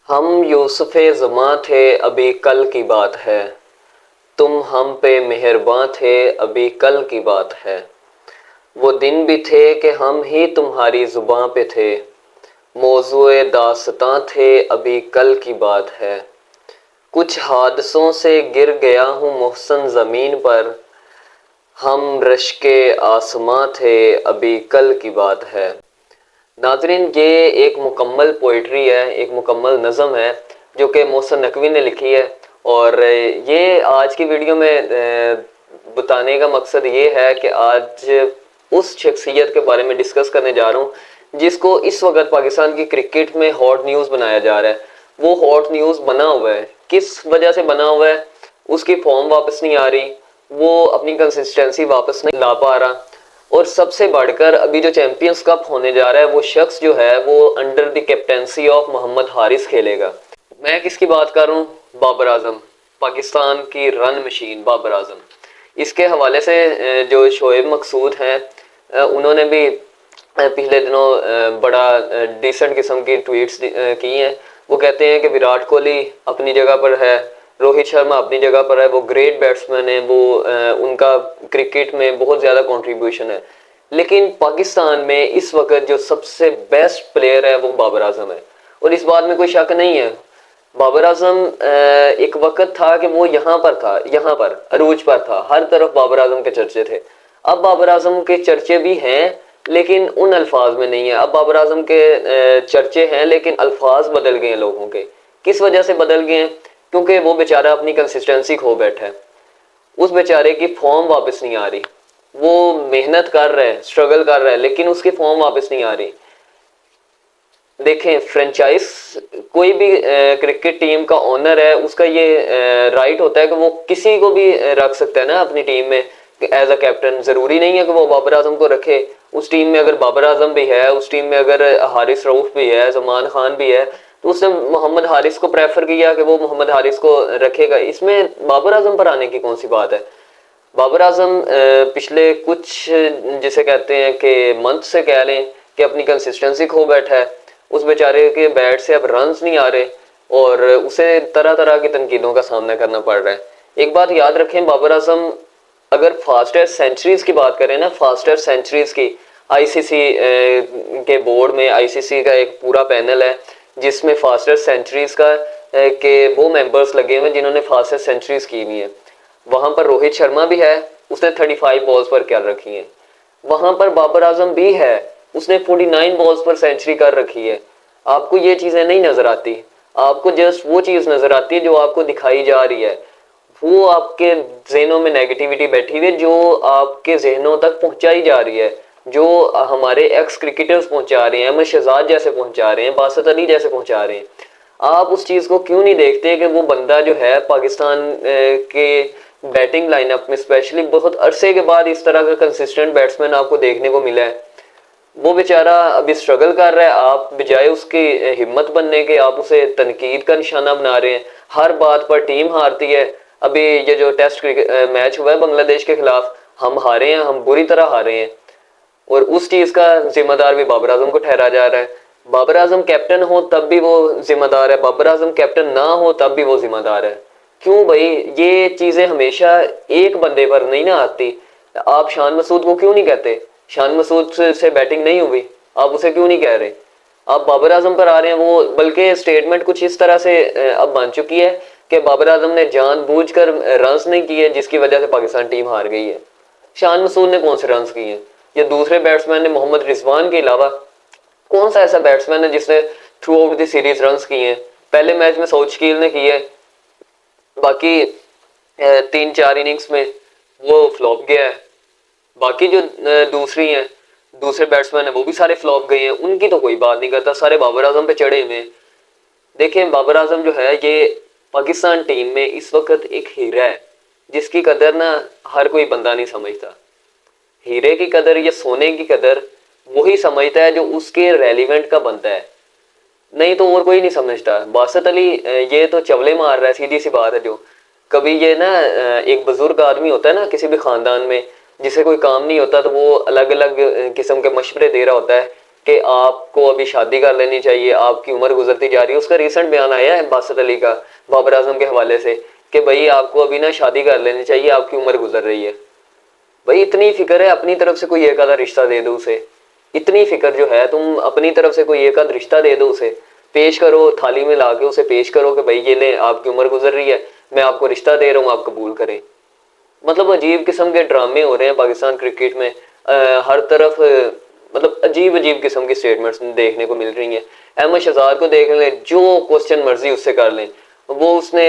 हम यूसुफ़े ज़मां थे अभी कल की बात है। तुम हम पे मेहरबां थे अभी कल की बात है। वो दिन भी थे कि हम ही तुम्हारी ज़ुबां पे थे। मौज़ूए दास्तां थे अभी कल की बात है। कुछ हादसों से गिर गया हूँ मोहसन ज़मीन पर। हम रश्के आसमां थे अभी कल की बात है। नाज़रीन, ये एक मुकम्मल पोइट्री है, एक मुकम्मल नज़म है जो कि मोहसन नकवी ने लिखी है। और ये आज की वीडियो में बताने का मकसद ये है कि आज उस शख्सियत के बारे में डिस्कस करने जा रहा हूँ जिसको इस वक्त पाकिस्तान की क्रिकेट में हॉट न्यूज़ बनाया जा रहा है। वो हॉट न्यूज़ बना हुआ है, किस वजह से बना हुआ है? उसकी फॉर्म वापस नहीं आ रही, वो अपनी कंसिस्टेंसी वापस नहीं ला पा रहा, और सबसे बढ़कर अभी जो चैंपियंस कप होने जा रहा है वो शख्स जो है वो under the captaincy of Mohammad Haris खेलेगा। मैं किसकी बात कर रहा हूँ? बाबर आजम, पाकिस्तान की रन मशीन बाबर आजम। इसके हवाले से जो शोएब मकसूद हैं, उन्होंने भी पिछले दिनों बड़ा डिसेंट किस्म की ट्वीट्स की हैं। वो कहते हैं कि विराट कोहली अपनी जगह पर है, रोहित शर्मा अपनी जगह पर है, वो ग्रेट बैट्समैन है, वो उनका क्रिकेट में बहुत ज़्यादा कंट्रीब्यूशन है। लेकिन पाकिस्तान में इस वक्त जो सबसे बेस्ट प्लेयर है वो बाबर आजम है, और इस बात में कोई शक नहीं है। बाबर आजम एक वक्त था कि वो यहाँ पर था, यहाँ पर अरूज पर था, हर तरफ बाबर आजम के चर्चे थे। अब बाबर आजम के चर्चे भी हैं लेकिन उन अल्फाज में नहीं है। अब बाबर आजम के चर्चे हैं लेकिन अल्फाज बदल गए हैं लोगों के। किस वजह से बदल गए हैं? क्योंकि वो बेचारा अपनी कंसिस्टेंसी खो बैठा है। उस बेचारे की फॉर्म वापस नहीं आ रही। वो मेहनत कर रहा है, स्ट्रगल कर रहा है, लेकिन उसकी फॉर्म वापस नहीं आ रही। देखें, फ्रेंचाइज कोई भी क्रिकेट टीम का ओनर है, उसका ये राइट होता है कि वो किसी को भी रख सकता है ना अपनी टीम में एज अ कैप्टन। ज़रूरी नहीं है कि वो बाबर आजम को रखे। उस टीम में अगर बाबर आजम भी है, उस टीम में अगर हारिस रऊफ भी है, जमान खान भी है, तो उसने मोहम्मद हारिस को प्रेफर किया कि वो मोहम्मद हारिस को रखेगा। इसमें बाबर आजम पर आने की कौन सी बात है? बाबर आजम पिछले कुछ जिसे कहते हैं कि मंथ से कह लें कि अपनी कंसिस्टेंसी खो बैठा है। उस बेचारे के बैट से अब रन्स नहीं आ रहे और उसे तरह तरह की तनकीदों का सामना करना पड़ रहा है। एक बात याद रखें, बाबर आजम अगर फास्टेस्ट सेंचुरीज की बात करें ना, फास्टेस्ट सेंचुरीज की, आईसीसी के बोर्ड में आईसीसी का एक पूरा पैनल है जिसमें फास्टेस्ट सेंचुरीज का के वो मेंबर्स लगे हुए जिन्होंने फास्टेस्ट सेंचुरीज की हुई है। वहां पर रोहित शर्मा भी है, उसने 35 बॉल्स पर कर रखी है। वहां पर बाबर आजम भी है, उसने 49 बॉल्स पर सेंचुरी कर रखी है। आपको ये चीजें नहीं नजर आती, आपको जस्ट वो चीज नजर आती है जो आपको दिखाई जा रही है। वो आपके जहनों में नेगेटिविटी बैठी हुई है जो आपके जहनों तक पहुंचाई जा रही है, जो हमारे एक्स क्रिकेटर्स पहुंचा रहे हैं, अहमद शहजाद जैसे पहुंचा रहे हैं, बासत अली जैसे पहुंचा रहे हैं। आप उस चीज को क्यों नहीं देखते कि वो बंदा जो है पाकिस्तान के बैटिंग लाइनअप में स्पेशली बहुत अरसे के बाद इस तरह का कंसिस्टेंट बैट्समैन आपको देखने को मिला है। वो बेचारा अभी स्ट्रगल कर रहा है, आप बजाय उसकी हिम्मत बनने के आप उसे तनकीद का निशाना बना रहे हैं। हर बात पर टीम हारती है। अभी ये जो टेस्ट क्रिकेट मैच हुआ है बांग्लादेश के खिलाफ, हम हारे हैं, हम बुरी तरह हारे हैं, और उस चीज का जिम्मेदार भी बाबर आजम को ठहरा जा रहा है। बाबर आजम कैप्टन हो तब भी वो जिम्मेदार है, बाबर आजम कैप्टन ना हो तब भी वो जिम्मेदार है। क्यों भाई? ये चीजें हमेशा एक बंदे पर नहीं ना आती। आप शान मसूद को क्यों नहीं कहते? शान मसूद से बैटिंग नहीं हुई, आप उसे क्यों नहीं कह रहे? आप बाबर आजम पर आ रहे हैं। वो बल्कि स्टेटमेंट कुछ इस तरह से अब बन चुकी है कि बाबर आजम ने जानबूझकर रन्स नहीं किए जिसकी वजह से पाकिस्तान टीम हार गई है। शान मसूद ने कौन से रन्स किए हैं? या दूसरे बैट्समैन ने मोहम्मद रिजवान के अलावा कौन सा ऐसा बैट्समैन है जिसने through out the series runs किए हैं? पहले मैच में सऊद शकील ने किए, बाकी 3-4 इनिंग्स में वो फ्लॉप गया है। बाकी जो दूसरी हैं, दूसरे बैट्समैन है, वो भी सारे फ्लॉप गए हैं। उनकी तो कोई बात नहीं करता, सारे बाबर आजम पे चढ़े हुए हैं। देखें, बाबर आजम जो है ये पाकिस्तान टीम में इस वक्त एक हीरा है जिसकी कदर ना हर कोई बंदा नहीं समझता। हीरे की कदर या सोने की कदर वही समझता है जो उसके रेलिवेंट का बनता है, नहीं तो और कोई नहीं समझता। बासत अली ये तो चवले मार रहा है, सीधी सी बात है। जो कभी ये ना एक बुजुर्ग आदमी होता है ना किसी भी खानदान में, जिसे कोई काम नहीं होता तो वो अलग अलग किस्म के मशवरे दे रहा होता है कि आपको अभी शादी कर लेनी चाहिए, आपकी उम्र गुजरती जा रही है। उसका रिसेंट बयान आया है बासत अली का बाबर आजम के हवाले से कि भाई आपको अभी ना शादी कर लेनी चाहिए, आपकी उम्र गुजर रही है। भाई इतनी फिक्र है, अपनी तरफ से कोई एक आधा रिश्ता दे दो उसे। इतनी फिक्र जो है, तुम अपनी तरफ से कोई एक आधा रिश्ता दे दो उसे, पेश करो थाली में ला के उसे पेश करो कि भाई ये ले आपकी उम्र गुजर रही है, मैं आपको रिश्ता दे रहा हूँ, आप कबूल करें। मतलब अजीब किस्म के ड्रामे हो रहे हैं पाकिस्तान क्रिकेट में। हर तरफ मतलब अजीब अजीब किस्म की स्टेटमेंट्स देखने को मिल रही हैं। अहमद शहजाद को देख लें, जो क्वेश्चन मर्जी उससे कर लें, वो उसने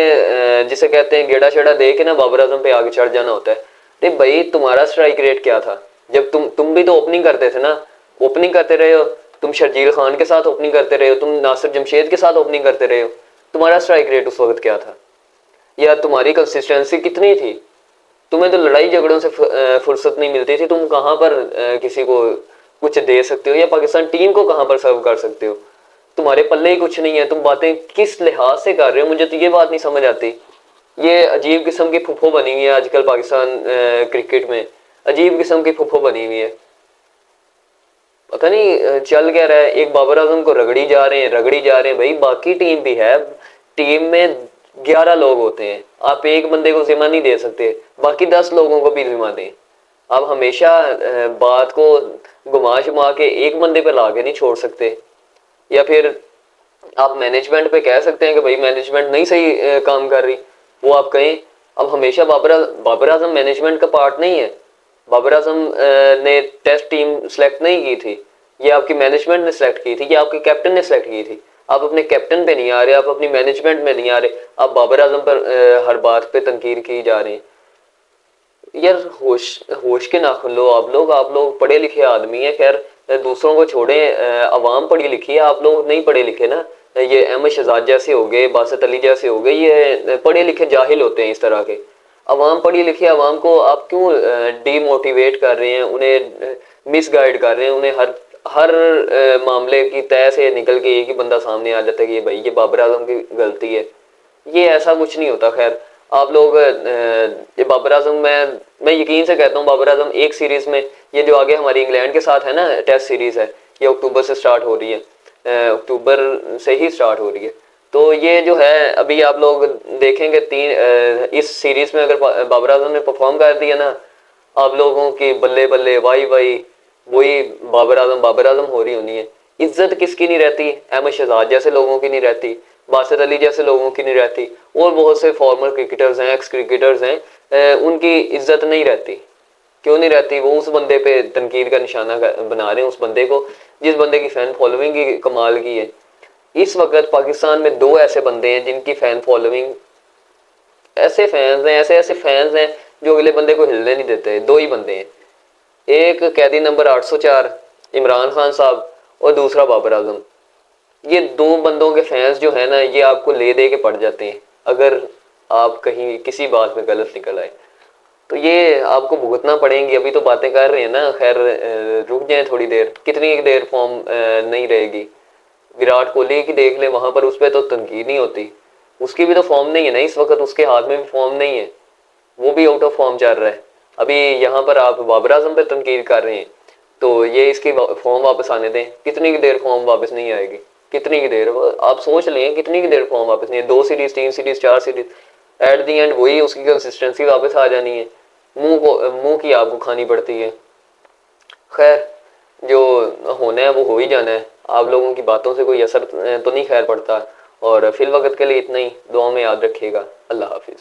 जिसे कहते हैं गेड़ा शेड़ा दे के ना बाबर आजम पे आगे चढ़ जाना होता है। तो भाई तुम्हारा स्ट्राइक रेट क्या था जब तुम भी तो ओपनिंग करते थे ना, ओपनिंग करते रहे हो, तुम शर्जील खान के साथ ओपनिंग करते रहे हो, तुम नासिर जमशेद के साथ ओपनिंग करते रहे हो। तुम्हारा स्ट्राइक रेट उस वक्त क्या था, या तुम्हारी कंसिस्टेंसी कितनी थी? तुम्हें तो लड़ाई झगड़ों से फुर्सत नहीं मिलती थी। तुम कहाँ पर किसी को कुछ दे सकते हो, या पाकिस्तान टीम को कहाँ पर सर्व कर सकते हो? तुम्हारे पल्ले ही कुछ नहीं है। तुम बातें किस लिहाज से कर रहे हो, मुझे तो ये बात नहीं समझ आती। ये अजीब किस्म की फुफो बनी हुई है आजकल पाकिस्तान क्रिकेट में, अजीब किस्म की फुफो बनी हुई है। पता नहीं चल क्या रहा है। एक बाबर आजम को रगड़ी जा रहे हैं, रगड़ी जा रहे हैं। भाई बाकी टीम भी है, टीम में 11 लोग होते हैं, आप एक बंदे को जिम्मा नहीं दे सकते, बाकी 10 लोगों को भी जिम्मा दें। आप हमेशा बात को घुमा शुमा के एक बंदे पे ला के नहीं छोड़ सकते। या फिर आप मैनेजमेंट पे कह सकते हैं कि भाई मैनेजमेंट नहीं सही काम कर रही, वो आप कहें। अब हमेशा बाबर आजम मैनेजमेंट का पार्ट नहीं है। बाबर आजम ने टेस्ट टीम सेलेक्ट नहीं की थी, ये आपकी मैनेजमेंट ने सेलेक्ट की थी, ये आपके कैप्टन ने सेलेक्ट की थी। आप अपने कैप्टन पे नहीं आ रहे, आप अपनी मैनेजमेंट में नहीं आ रहे, आप बाबर आजम पर हर बात पे तनकीर की जा रहे हैं। यार होश होश के नाखुन लो आप लोग पढ़े लिखे आदमी हैं। खैर दूसरों को छोड़े, अवाम पढ़ी लिखी है, आप लोग नहीं पढ़े लिखे ना। ये अहमद शहजाद जैसे हो गए, बासत अली जैसे हो गए, ये पढ़े लिखे जाहिल होते हैं इस तरह के। अवाम पढ़ी लिखी अवाम को आप क्यों डीमोटिवेट कर रहे हैं, उन्हें मिसगाइड कर रहे हैं। उन्हें हर हर मामले की तय से निकल के एक ही बंदा सामने आ जाता है कि भाई ये बाबर आजम की गलती है। ये ऐसा कुछ नहीं होता। खैर आप लोग ये बाबर आजम, मैं यकीन से कहता हूँ बाबर आजम एक सीरीज में, ये जो आगे हमारी इंग्लैंड के साथ है ना टेस्ट सीरीज है, ये अक्टूबर से स्टार्ट हो रही है, अक्टूबर से ही स्टार्ट हो रही है। तो ये जो है अभी आप लोग देखेंगे इस सीरीज में अगर बाबर आजम ने परफॉर्म कर दिया ना, आप लोगों की बल्ले बल्ले वाई वाई, वही बाबर आजम हो रही होनी है। इज्जत किसकी नहीं रहती? अहमद शहजाद जैसे लोगों की नहीं रहती, बासित अली जैसे लोगों की नहीं रहती, और बहुत से फॉर्मर क्रिकेटर्स हैं, एक्स क्रिकेटर्स हैं, उनकी इज्जत नहीं रहती। क्यों नहीं रहती? वो उस बंदे पे तनकीद का निशाना बना रहे हैं, उस बंदे को जिस बंदे की फैन फॉलोइंग की कमाल की है। इस वक्त पाकिस्तान में 2 ऐसे बंदे हैं जिनकी फैन फॉलोइंग, ऐसे फैंस हैं, ऐसे ऐसे फैंस हैं जो अगले बंदे को हिलने नहीं देते। 2 ही बंदे हैं, एक कैदी नंबर 804 इमरान खान साहब, और दूसरा बाबर आजम। ये 2 बंदों के फैंस जो है ना, ये आपको ले दे के पड़ जाते हैं अगर आप कहीं किसी बात में गलत निकल आए। तो ये आपको भुगतना पड़ेंगी। अभी तो बातें कर रहे हैं ना, खैर रुक जाए थोड़ी देर। कितनी देर फॉर्म नहीं रहेगी? विराट कोहली की देख ले, वहां पर उस पर तो तनकीद नहीं होती, उसकी भी तो फॉर्म नहीं है ना इस वक्त, उसके हाथ में भी फॉर्म नहीं है, वो भी आउट ऑफ फॉर्म चल रहा है। अभी यहाँ पर आप बाबर आजम पर तनकीद कर रहे हैं, तो ये इसकी फॉर्म वापस आने दें। कितनी की देर फॉर्म वापस नहीं आएगी? कितनी की देर आप सोच लें, कितनी की देर फॉर्म वापस नहीं है? 2 series, 3 series, 4 series, at the and वही उसकी कंसिस्टेंसी वापस आ जानी है। मुंह की आपको खानी पड़ती है। खैर जो होना है वो हो ही जाना है। आप लोगों की बातों से कोई असर तो नहीं खैर पड़ता। और फिल वक्त के लिए इतना ही, दुआ में याद रखिएगा। अल्लाह हाफिज़।